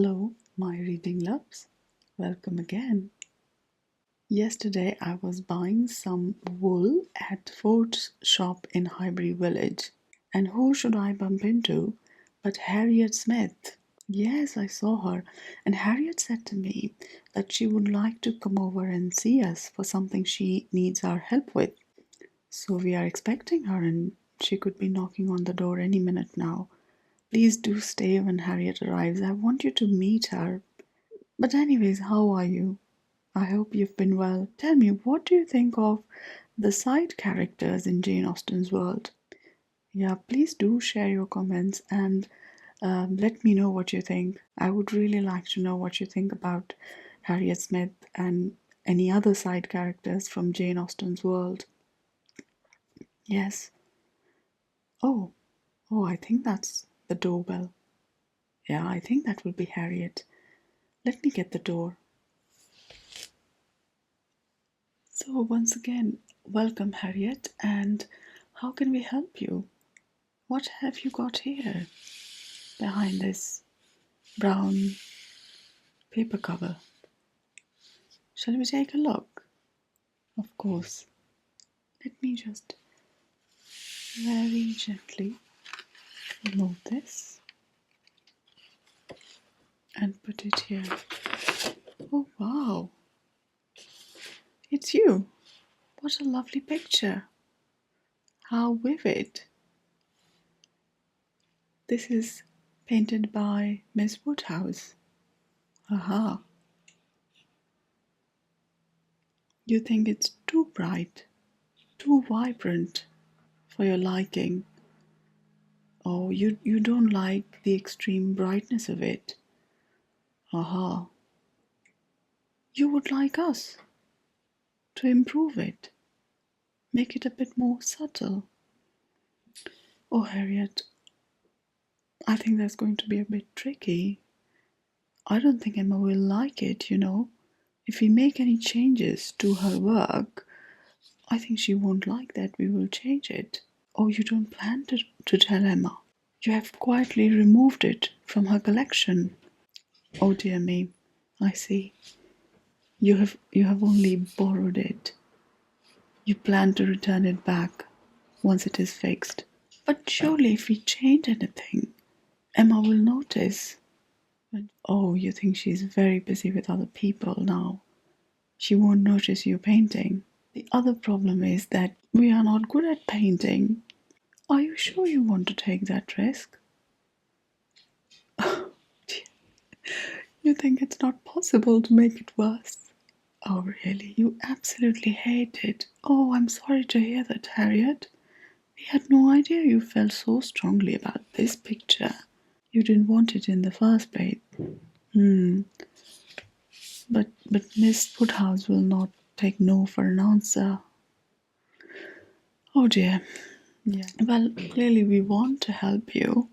Hello, my reading loves. Welcome again. Yesterday I was buying some wool at Ford's shop in Highbury Village. And who should I bump into but Harriet Smith? Yes, I saw her, and Harriet said to me that she would like to come over and see us for something she needs our help with. So we are expecting her, and she could be knocking on the door any minute now. Please do stay when Harriet arrives. I want you to meet her. But anyways, how are you? I hope you've been well. Tell me, what do you think of the side characters in Jane Austen's world? Yeah, please do share your comments and let me know what you think. I would really like to know what you think about Harriet Smith and any other side characters from Jane Austen's world. Yes. Oh, I think that's the doorbell. Yeah, I think that will be Harriet. Let me get the door. So, once again, welcome, Harriet, and how can we help you? What have you got here behind this brown paper cover? Shall we take a look? Of course. Let me just very gently remove this and put it here. Oh, wow! It's you! What a lovely picture! How vivid! This is painted by Miss Woodhouse. Aha! You think it's too bright, too vibrant for your liking? Oh, you don't like the extreme brightness of it? Aha! You would like us to improve it, make it a bit more subtle. Oh, Harriet, I think that's going to be a bit tricky. I don't think Emma will like it, you know. If we make any changes to her work, I think she won't like that. We will change it. Oh, you don't plan to tell Emma? You have quietly removed it from her collection. Oh dear me, I see. You have only borrowed it. You plan to return it back once it is fixed. But surely if we change anything, Emma will notice. Oh, you think she's very busy with other people now. She won't notice you painting. The other problem is that we are not good at painting. Are you sure you want to take that risk? You think it's not possible to make it worse? Oh, really? You absolutely hate it. Oh, I'm sorry to hear that, Harriet. We had no idea you felt so strongly about this picture. You didn't want it in the first place. But Miss Woodhouse will not take no for an answer. Oh dear. Yeah. Well, clearly we want to help you.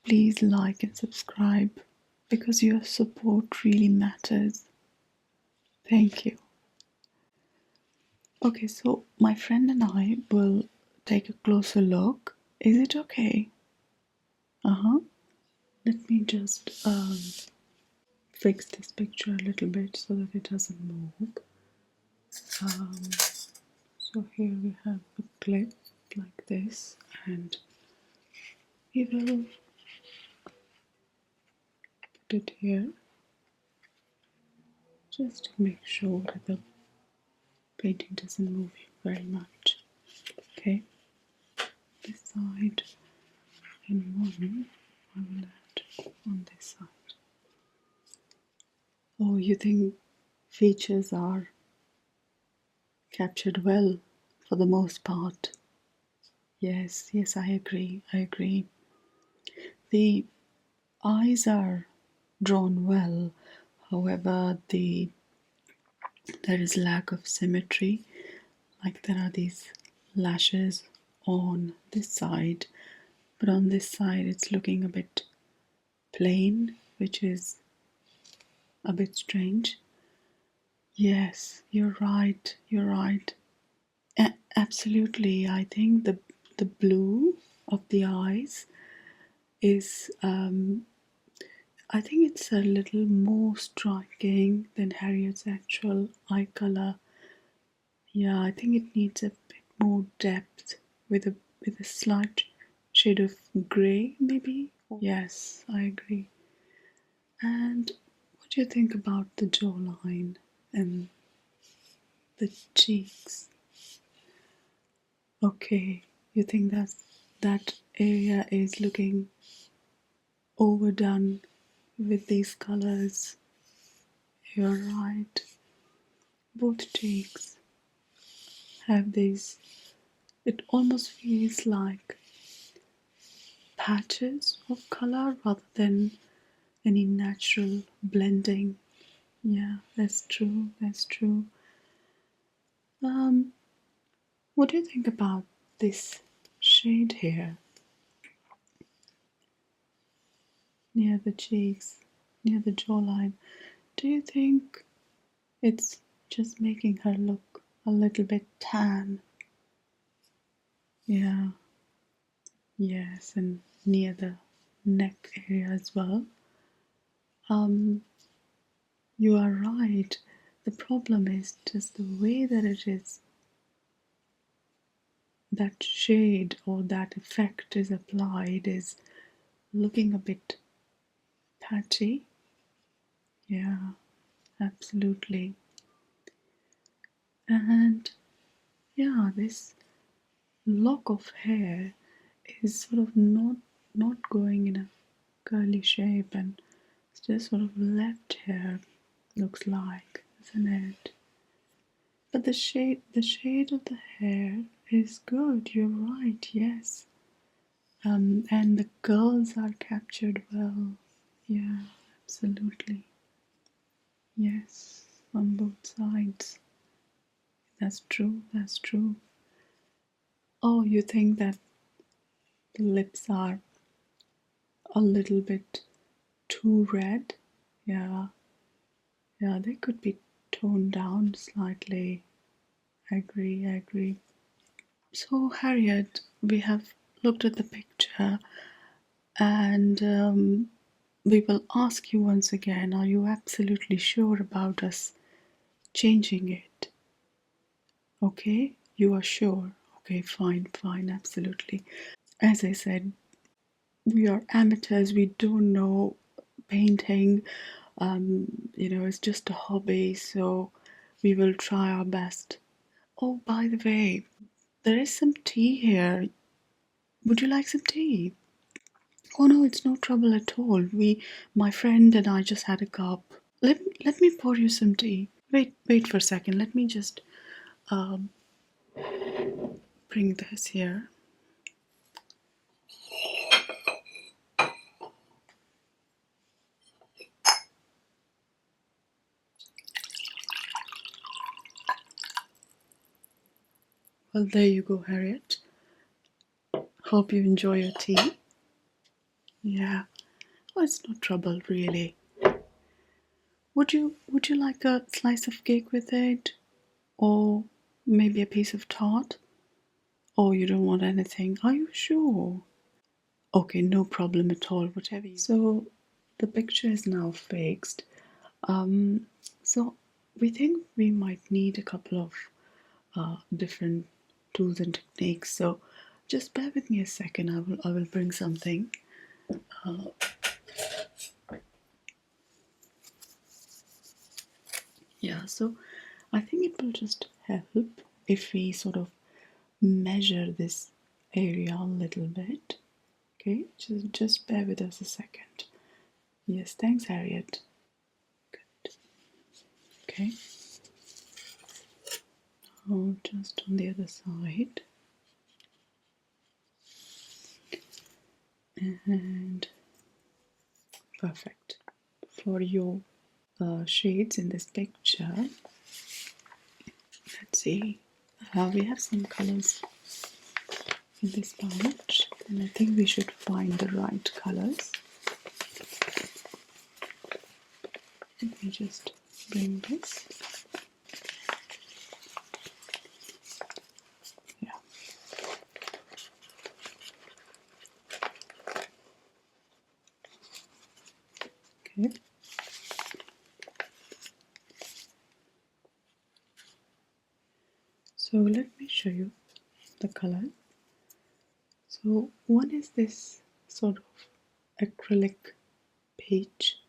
Please like and subscribe because your support really matters. Thank you. Okay, so my friend and I will take a closer look. Is it okay? Let me just fix this picture a little bit so that it doesn't move. So here we have a clip like this, and we will put it here just to make sure that the painting doesn't move very much. Okay, this side and one I will add on this side. Oh, you think features are captured well for the most part? Yes, I agree. The eyes are drawn well, however, there is lack of symmetry. Like there are these lashes on this side, but on this side it's looking a bit plain, which is a bit strange. Yes, you're right. Absolutely. I think the blue of the eyes is I think it's a little more striking than Harriet's actual eye color. Yeah, I think it needs a bit more depth with a slight shade of grey, maybe. Yes, I agree. And what do you think about the jawline and the cheeks? Okay, you think that area is looking overdone with these colors? You're right. Both cheeks have these. It almost feels like patches of color rather than any natural blending. Yeah, that's true. That's true. Um, what do you think about this shade here near the cheeks, near the jawline? Do you think it's just making her look a little bit tan? Yeah, yes, and near the neck area as well. Um, you are right. The problem is just the way that it is, that shade or that effect is applied is looking a bit patchy. Yeah, absolutely. And yeah, this lock of hair is sort of not going in a curly shape, and it's just sort of left here, looks like, isn't it? But the shade of the hair is good. You're right. Yes. And the curls are captured well. Yeah, absolutely. Yes, on both sides. That's true. That's true. Oh, you think that the lips are a little bit too red? Yeah, yeah, they could be toned down slightly. I agree. I agree. So, Harriet, we have looked at the picture and we will ask you once again, are you absolutely sure about us changing it? Okay, you are sure. Okay, fine, fine, absolutely. As I said, we are amateurs, we don't know painting. It's just a hobby, so we will try our best. Oh, by the way, there is some tea here. Would you like some tea? Oh no, it's no trouble at all. My friend and I just had a cup. Let me pour you some tea. Wait for a second. Let me just um, bring this here. Well, there you go, Harriet. Hope you enjoy your tea. Yeah. Well, it's no trouble really. Would you like a slice of cake with it, or maybe a piece of tart? Or you don't want anything? Are you sure? Okay, no problem at all. Whatever. So the picture is now fixed. Um, so we think we might need a couple of different tools and techniques. So just bear with me a second. I will bring something. Yeah. So I think it will just help if we sort of measure this area a little bit. Okay. Just bear with us a second. Yes. Thanks, Harriet. Good. Okay. Oh, just on the other side. And perfect. For your shades in this picture, let's see. We have some colors in this pouch, and I think we should find the right colors. Let me just bring this. Yeah. So let me show you the colors. So one is this sort of acrylic peach.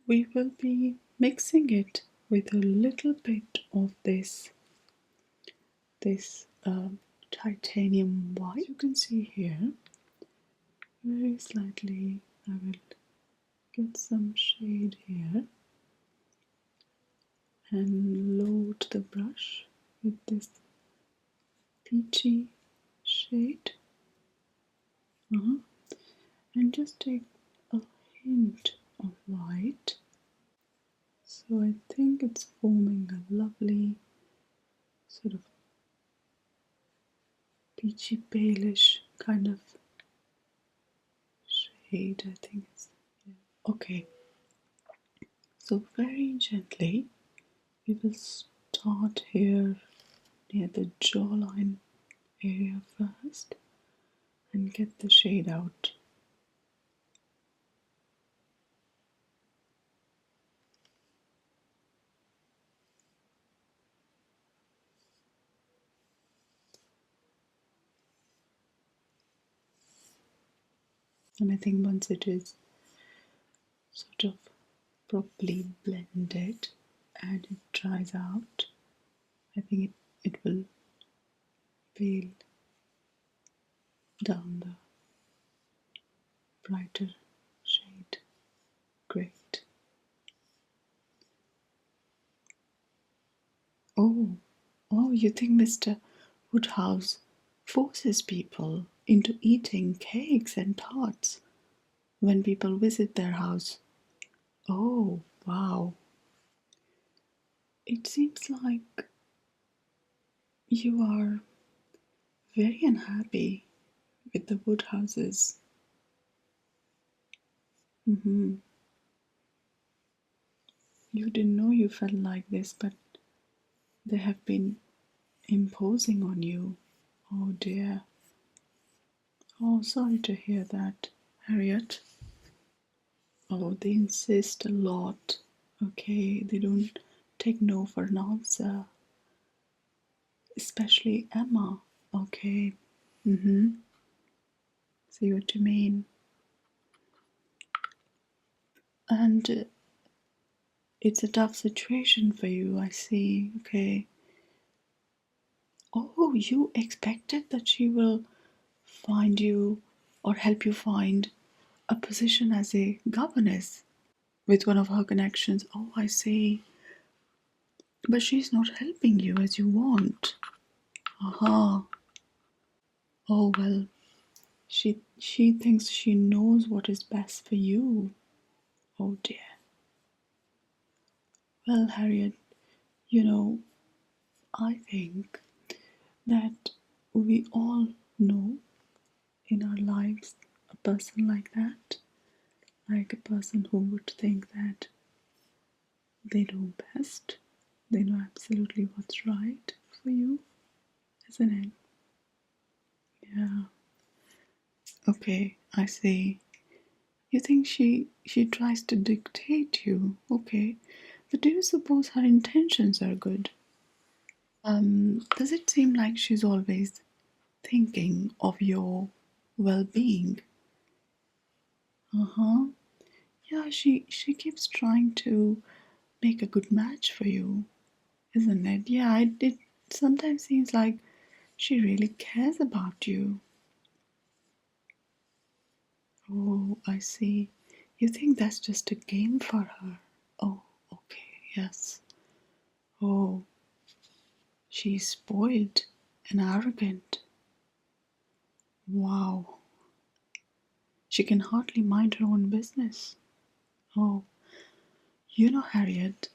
We will be mixing it with a little bit of this titanium white. You can see here, very slightly, I will get some shade here and load the brush with this peachy shade. And just take a hint of white. So I think it's forming a lovely sort of peachy palish kind of shade, I think it's, yeah. Okay, so very gently we will start here near the jawline area first and get the shade out. And I think once it is sort of properly blended and it dries out, I think it will pale down the brighter shade. Great. Oh, you think Mr. Woodhouse forces people into eating cakes and tarts when people visit their house? Oh, wow. It seems like you are very unhappy with the Woodhouses. Mm-hmm. You didn't know you felt like this, but they have been imposing on you. Oh dear. Oh, sorry to hear that, Harriet. Oh, they insist a lot. Okay, they don't take no for an answer. Especially Emma. Okay. See what you mean. And it's a tough situation for you, I see. Okay. Oh, you expected that she will find you or help you find a position as a governess with one of her connections. Oh, I see. But she's not helping you as you want. Aha. Oh, well, she thinks she knows what is best for you. Oh dear. Well, Harriet, you know, I think that we all know in our lives a person like that, like a person who would think that they know best, they know absolutely what's right for you, isn't it? Yeah. Okay, I see. You think she tries to dictate you? Okay. But do you suppose her intentions are good? Does it seem like she's always thinking of your well-being? Uh-huh. Yeah, she keeps trying to make a good match for you, isn't it? Yeah, it sometimes seems like she really cares about you. Oh, I see. You think that's just a game for her? Oh, okay, yes. Oh, she's spoiled and arrogant. Wow. She can hardly mind her own business. Oh, you know, Harriet,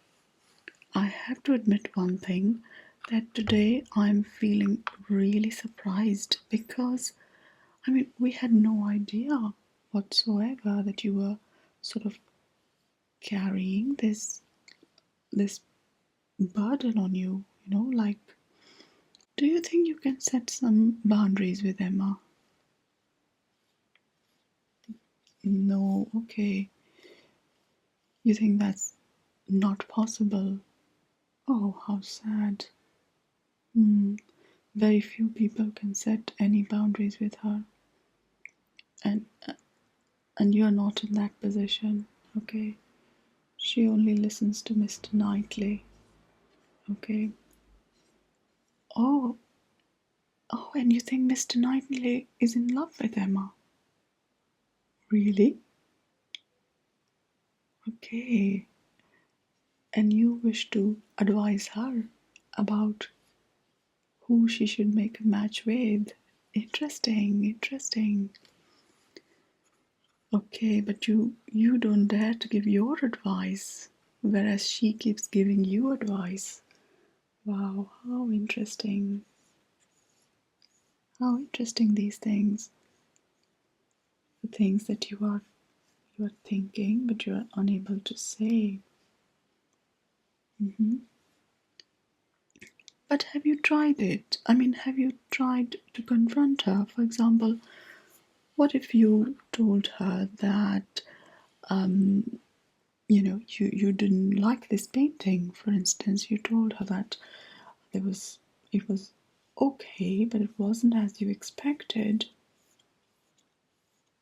I have to admit one thing, that today I'm feeling really surprised because, I mean, we had no idea whatsoever that you were sort of carrying this burden on you, like, do you think you can set some boundaries with Emma? No, okay. You think that's not possible? Oh, how sad. Very few people can set any boundaries with her, and you're not in that position, okay? She only listens to Mr. Knightley, okay? Oh, and you think Mr. Knightley is in love with Emma? Really? Okay. And you wish to advise her about who she should make a match with. Interesting, interesting. Okay, but you don't dare to give your advice, whereas she keeps giving you advice. Wow, how interesting. How interesting these things. The things that you are thinking but you are unable to say. But have you tried it? I mean, have you tried to confront her? For example, what if you told her that you didn't like this painting, for instance? You told her that it was okay, but it wasn't as you expected.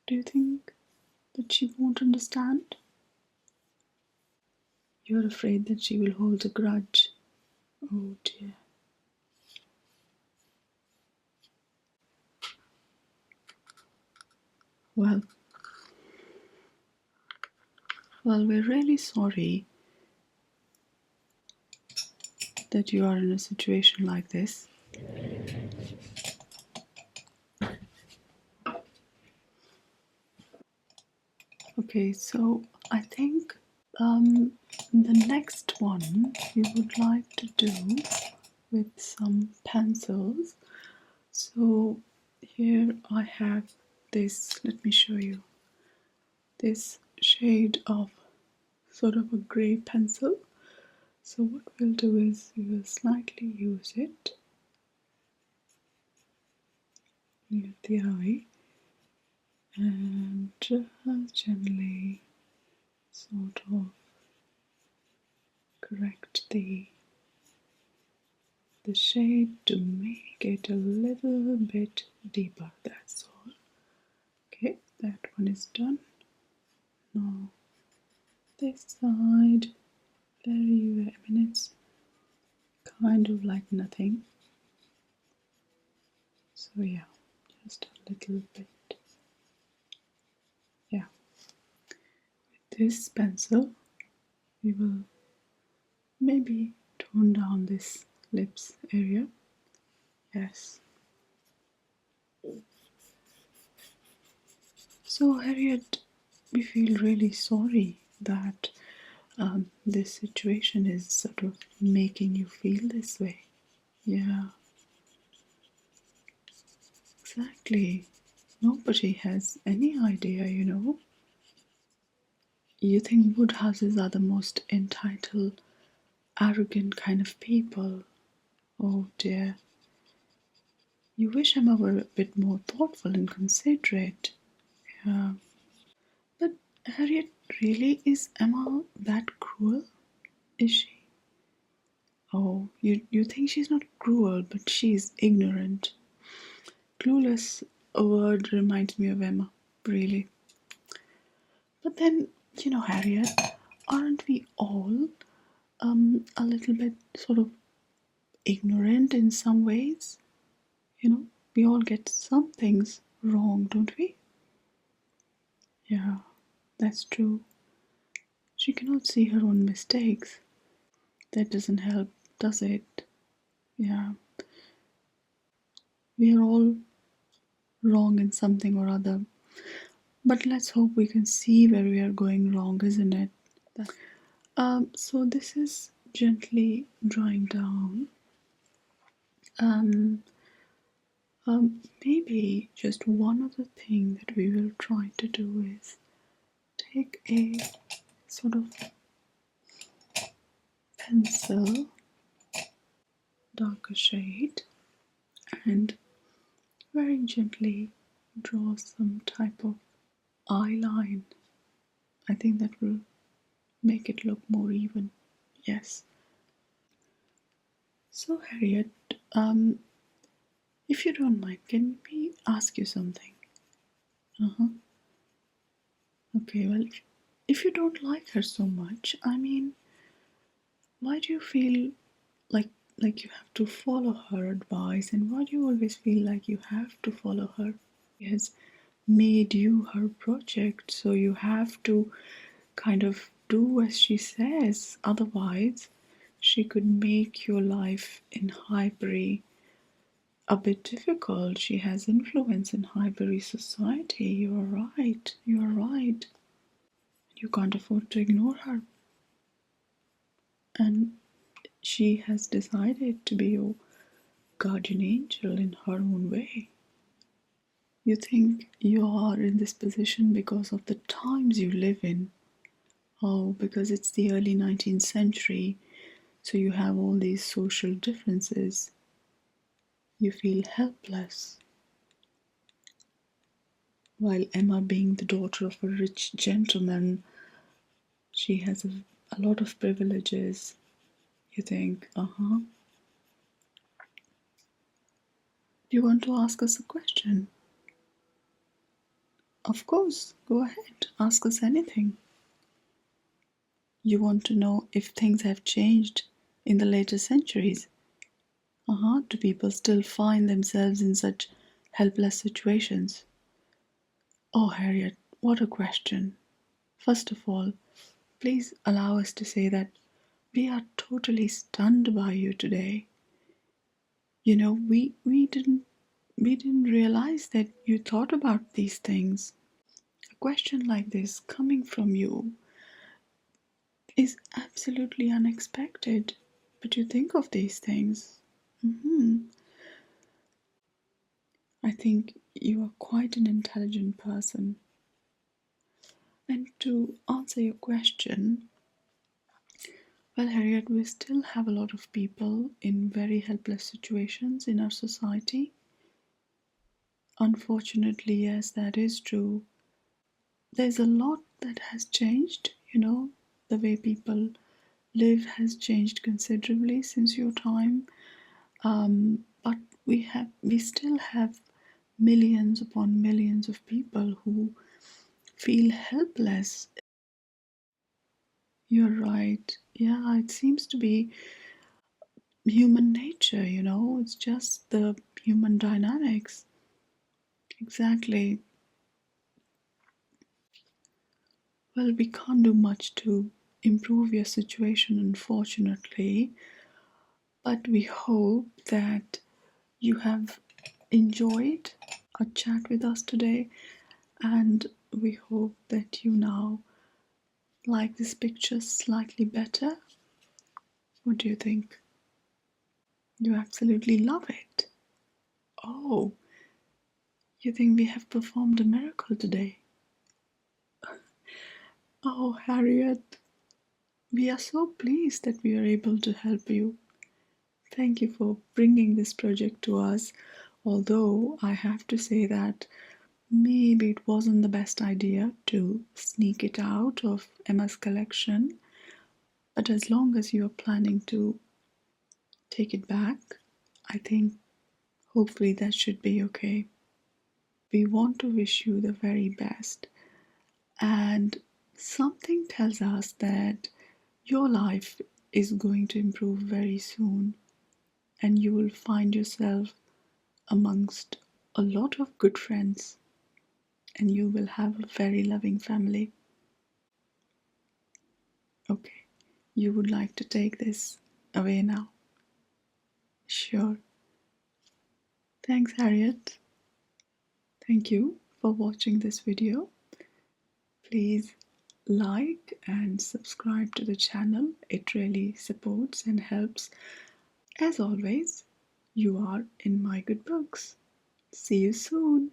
Do you think that she won't understand? You're afraid that she will hold a grudge. Oh dear. Well, we're really sorry that you are in a situation like this. Okay, so I think the next one we would like to do with some pencils. So here I have this, let me show you, this shade of sort of a grey pencil. So what we'll do is we will slightly use it near the eye and just gently sort of correct the shade to make it a little bit deeper. That's all. Okay, that one is done. Now this side, I mean, it's kind of like nothing. So yeah, just a little bit. Yeah. With this pencil, we will maybe tone down this lips area. Yes. So Harriet, we feel really sorry that this situation is sort of making you feel this way. Yeah, exactly. Nobody has any idea, you know. You think Woodhouses are the most entitled, arrogant kind of people. Oh dear. You wish Emma were a bit more thoughtful and considerate. Yeah. But Harriet, really, is Emma that cruel? Is she? Oh, you think she's not cruel, but she's ignorant. Clueless, a word reminds me of Emma, really. But then, Harriet, aren't we all a little bit sort of ignorant in some ways? We all get some things wrong, don't we? Yeah, that's true. She cannot see her own mistakes. That doesn't help, does it? Yeah. We are all wrong in something or other. But let's hope we can see where we are going wrong, isn't it? So this is gently drying down. Um, Maybe just one other thing that we will try to do is take a sort of pencil, darker shade, and very gently draw some type of eye line. I think that will make it look more even. Yes. So Harriet, Um, if you don't mind, can we ask you something? Uh-huh. Okay, well, if you don't like her so much, I mean, why do you feel like like you have to follow her advice, and why do you always feel like you have to follow her? She has made you her project, so you have to kind of do as she says. Otherwise, she could make your life in Highbury a bit difficult. She has influence in Highbury society. You are right. You are right. You can't afford to ignore her. And she has decided to be your guardian angel in her own way. You think you are in this position because of the times you live in. Oh, because it's the early 19th century, so you have all these social differences. You feel helpless. While Emma, being the daughter of a rich gentleman, she has a lot of privileges. You think, uh-huh. Do you want to ask us a question? Of course, go ahead. Ask us anything. You want to know if things have changed in the later centuries? Uh-huh. Do people still find themselves in such helpless situations? Oh, Harriet, what a question. First of all, please allow us to say that we are totally stunned by you today. You know, we didn't realize that you thought about these things. A question like this coming from you is absolutely unexpected. But you think of these things. Hmm. I think you are quite an intelligent person. And to answer your question, well, Harriet, we still have a lot of people in very helpless situations in our society. Unfortunately, yes, that is true. There's a lot that has changed, you know, the way people live has changed considerably since your time. But we still have millions upon millions of people who feel helpless. You're right. Yeah, it seems to be human nature, you know, it's just the human dynamics. Exactly. Well, we can't do much to improve your situation, unfortunately, but we hope that you have enjoyed our chat with us today, and we hope that you now like this picture slightly better. What do you think? You absolutely love it. Oh, you think we have performed a miracle today? Oh, Harriet, we are so pleased that we are able to help you. Thank you for bringing this project to us, although I have to say that maybe it wasn't the best idea to sneak it out of Emma's collection, but as long as you are planning to take it back, I think hopefully that should be okay. We want to wish you the very best, and something tells us that your life is going to improve very soon, and you will find yourself amongst a lot of good friends, and you will have a very loving family. Okay, you would like to take this away now? Sure. Thanks, Harriet. Thank you for watching this video. Please like and subscribe to the channel. It really supports and helps. As always, you are in my good books. See you soon.